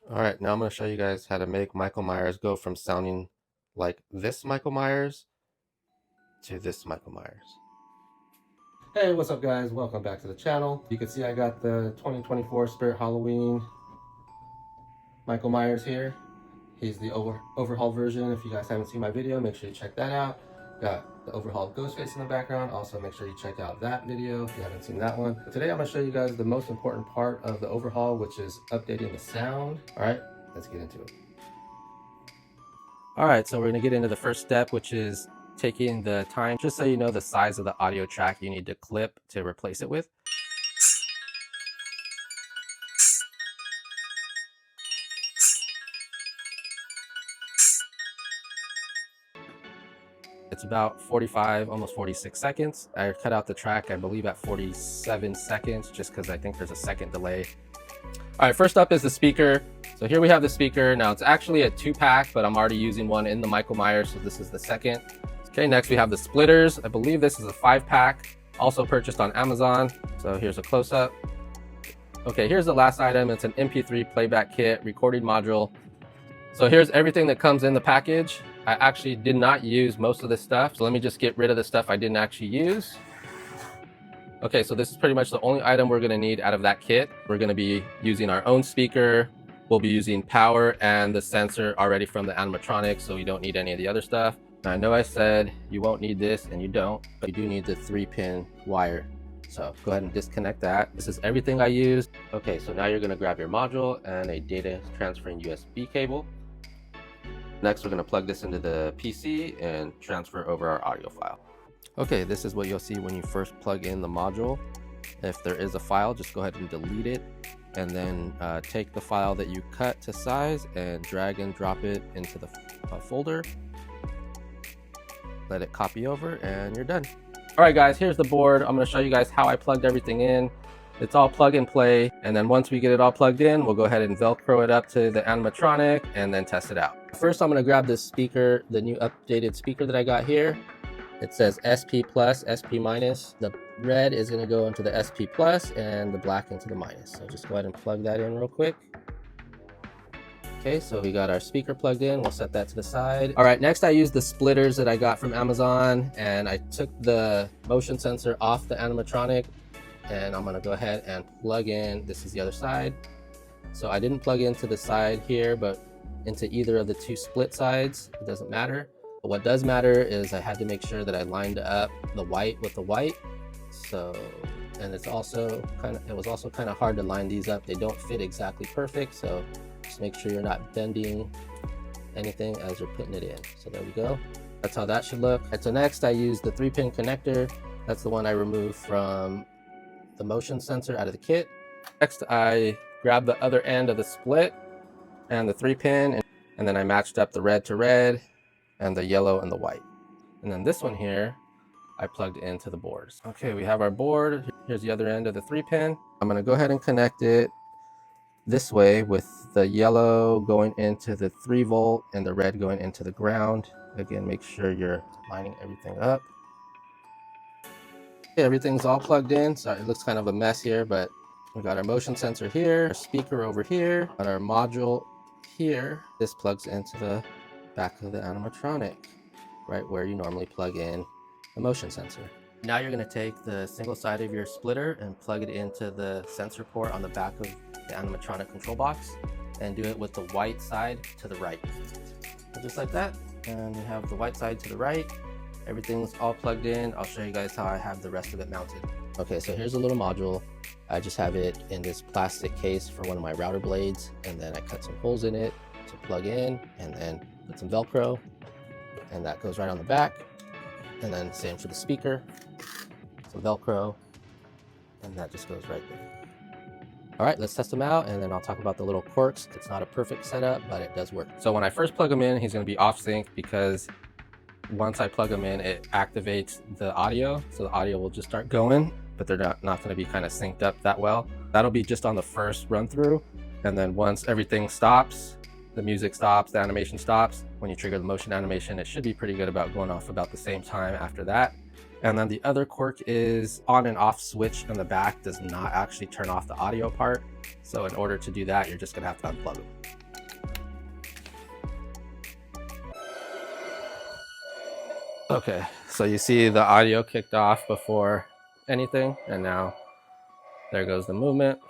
All right, now I'm going to show you guys how to make Michael Myers go from sounding like this Michael Myers to this Michael Myers. Hey, what's up guys? Welcome back to the channel. You can see I got the 2024 Spirit Halloween Michael Myers here. He's the overhaul version. If you guys haven't seen my video, make sure you check that out. Got the overhauled Ghostface in the background. Also, make sure you check out that video if you haven't seen that one. But today, I'm going to show you guys the most important part of the overhaul, which is updating the sound. All right, let's get into it. All right, so we're going to get into the first step, which is taking the time, just so you know the size of the audio track you need to clip to replace it with. It's about 45, almost 46 seconds. I cut out the track, I believe, at 47 seconds, just because I think there's a second delay. All right, first up is the speaker. So here we have the speaker. Now it's actually a 2-pack, but I'm already using one in the Michael Myers, so this is the second. Okay, next we have the splitters. I believe this is a 5-pack, also purchased on Amazon. So here's a close-up. Okay, here's the last item. It's an MP3 playback kit, recording module. So here's everything that comes in the package. I actually did not use most of this stuff, so let me just get rid of the stuff I didn't actually use. Okay, so this is pretty much the only item we're going to need out of that kit. We're going to be using our own speaker. We'll be using power and the sensor already from the animatronic, so we don't need any of the other stuff. Now, I know I said you won't need this, and you don't, but you do need the 3-pin wire. So go ahead and disconnect that. This is everything I used. Okay, so now you're going to grab your module and a data transferring USB cable. Next, we're going to plug this into the PC and transfer over our audio file. Okay, this is what you'll see when you first plug in the module. If there is a file, just go ahead and delete it, and then take the file that you cut to size and drag and drop it into the folder. Let it copy over, and you're done. All right, guys, here's the board. I'm going to show you guys how I plugged everything in. It's all plug and play, and then once we get it all plugged in, we'll go ahead and Velcro it up to the animatronic and then test it out. First, I'm going to grab this speaker, the new updated speaker that I got here. It says SP plus, SP minus. The red is going to go into the SP plus and the black into the minus. So just go ahead and plug that in real quick. Okay, so we got our speaker plugged in. We'll set that to the side. All right, next I used the splitters that I got from Amazon, and I took the motion sensor off the animatronic, and I'm gonna go ahead and plug in. This is the other side. So I didn't plug into the side here, but into either of the two split sides. It doesn't matter. But what does matter is I had to make sure that I lined up the white with the white. So, and it was also kind of hard to line these up. They don't fit exactly perfect. So just make sure you're not bending anything as you're putting it in. So there we go. That's how that should look. And so next I used the 3-pin connector. That's the one I removed from the motion sensor out of the kit. Next I grabbed the other end of the split and the 3-pin, and then I matched up the red to red and the yellow and the white. And then this one here, I plugged into the boards. Okay, we have our board. Here's the other end of the 3-pin. I'm gonna go ahead and connect it this way with the yellow going into the 3-volt and the red going into the ground. Again, make sure you're lining everything up. Okay, everything's all plugged in. Sorry, it looks kind of a mess here, but we got our motion sensor here, our speaker over here, got our module here. This plugs into the back of the animatronic, right where you normally plug in the motion sensor. Now you're going to take the single side of your splitter and plug it into the sensor port on the back of the animatronic control box, and do it with the white side to the right. So just like that, and you have the white side to the right. Everything's all plugged in. I'll show you guys how I have the rest of it mounted. Okay, so here's a little module. I just have it in this plastic case for one of my router blades, and then I cut some holes in it to plug in, and then put some Velcro, and that goes right on the back. And then same for the speaker, some Velcro, and that just goes right there. All right, let's test them out, and then I'll talk about the little quirks. It's not a perfect setup, but it does work. So when I first plug him in, he's gonna be off sync because once I plug him in, it activates the audio. So the audio will just start going, but they're not gonna be kind of synced up that well. That'll be just on the first run through. And then once everything stops, the music stops, the animation stops, when you trigger the motion animation, it should be pretty good about going off about the same time after that. And then the other quirk is on and off switch in the back does not actually turn off the audio part. So in order to do that, you're just gonna have to unplug them. Okay, so you see the audio kicked off before anything, and now there goes the movement.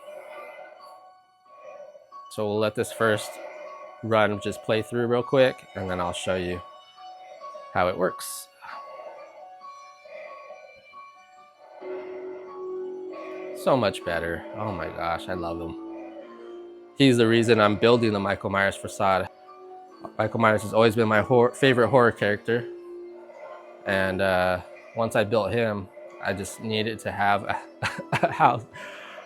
So we'll let this first run just play through real quick, and then I'll show you how it works. So much better. Oh my gosh, I love him. He's the reason I'm building the Michael Myers facade. Michael Myers has always been my favorite horror character. And once I built him, I just needed to have a house.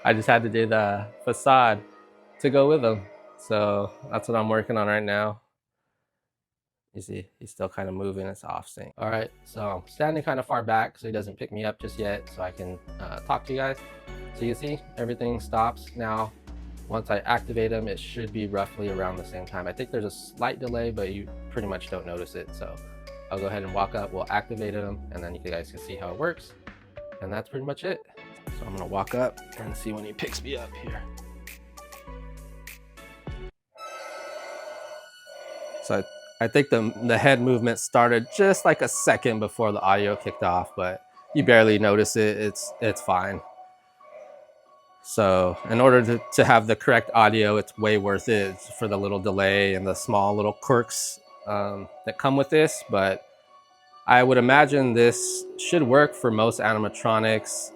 I just had to do the facade to go with him. So that's what I'm working on right now. You see, he's still kind of moving. It's off sync. All right, so I'm standing kind of far back so he doesn't pick me up just yet, so I can talk to you guys. So you see, everything stops now. Once I activate him, it should be roughly around the same time. I think there's a slight delay, but you pretty much don't notice it. So I'll go ahead and walk up, we'll activate him, and then you guys can see how it works. And that's pretty much it. So I'm gonna walk up and see when he picks me up here. So I think the head movement started just like a second before the audio kicked off, but you barely notice it. It's fine. So in order to have the correct audio, it's way worth it for the little delay and the small little quirks that come with this. But I would imagine this should work for most animatronics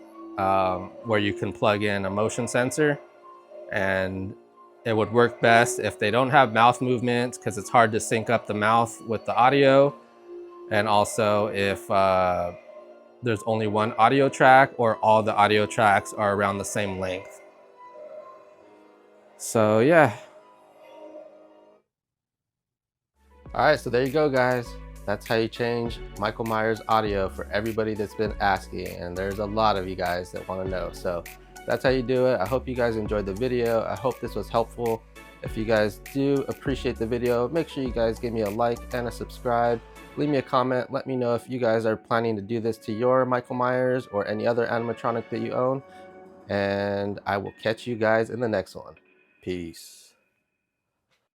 where you can plug in a motion sensor, and it would work best if they don't have mouth movements because it's hard to sync up the mouth with the audio, and also if there's only one audio track or all the audio tracks are around the same length. So yeah. All right, so there you go, guys. That's how you change Michael Myers audio for everybody that's been asking, and there's a lot of you guys that want to know. So that's how you do it. I hope you guys enjoyed the video. I hope this was helpful. If you guys do appreciate the video, make sure you guys give me a like and a subscribe. Leave me a comment. Let me know if you guys are planning to do this to your Michael Myers or any other animatronic that you own. And I will catch you guys in the next one. Peace.